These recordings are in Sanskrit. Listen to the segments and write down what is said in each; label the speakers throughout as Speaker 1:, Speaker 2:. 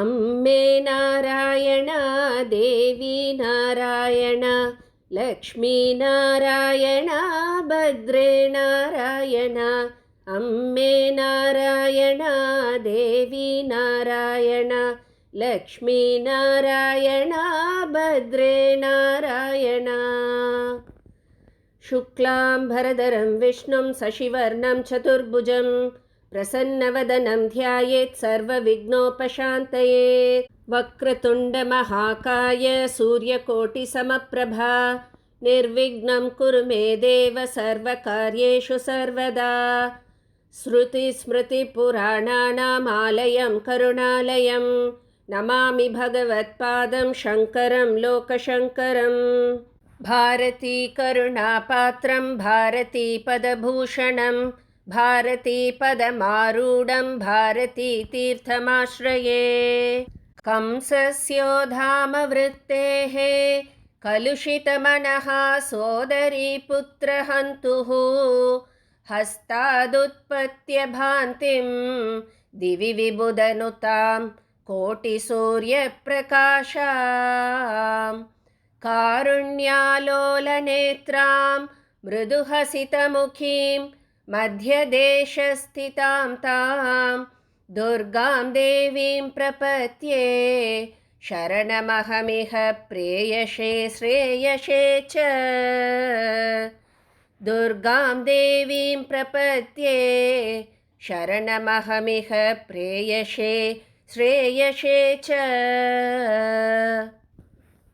Speaker 1: अम्बे नारायण देवी नारायण लक्ष्मी नारायण भद्रे नारायण अम्बे नारायण देवी नारायण लक्ष्मी नारायण भद्रे नारायण शुक्लांबरधरं विष्णुं शशिवर्णं चतुर्भुजं प्रसन्नवदनं ध्यायेत् सर्वविघ्नोपशान्तये वक्रतुण्डमहाकाय सूर्यकोटिसमप्रभा निर्विघ्नं कुरु मे देव सर्वकार्येषु सर्वदा श्रुतिस्मृतिपुराणानाम् आलयं करुणालयं नमामि भगवत्पादं शङ्करं लोकशङ्करम् भारती करुणापात्रं भारती पदभूषणं भारती पदमारूढं भारती तीर्थमाश्रये कंसस्योधामवृत्तेः कलुषितमनः सोदरी पुत्रहन्तुः हस्तादुत्पत्य भान्तिं दिवि विबुधनुतां कोटिसूर्यप्रकाशाम् कारुण्यालोलनेत्रां मृदुहसितमुखीं मध्यदेशस्थितां तां दुर्गां देवीं प्रपद्ये शरणमहमिह प्रेयसे श्रेयसे च दुर्गां देवीं प्रपद्ये शरणमहमिह प्रेयसे श्रेयसे च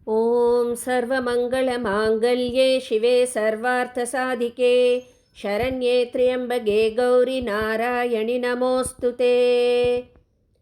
Speaker 1: ॐ सर्वमङ्गलमाङ्गल्ये शिवे सर्वार्थसाधिके शरण्ये त्र्यम्बके गौरि नारायणि नमोऽस्तु ते।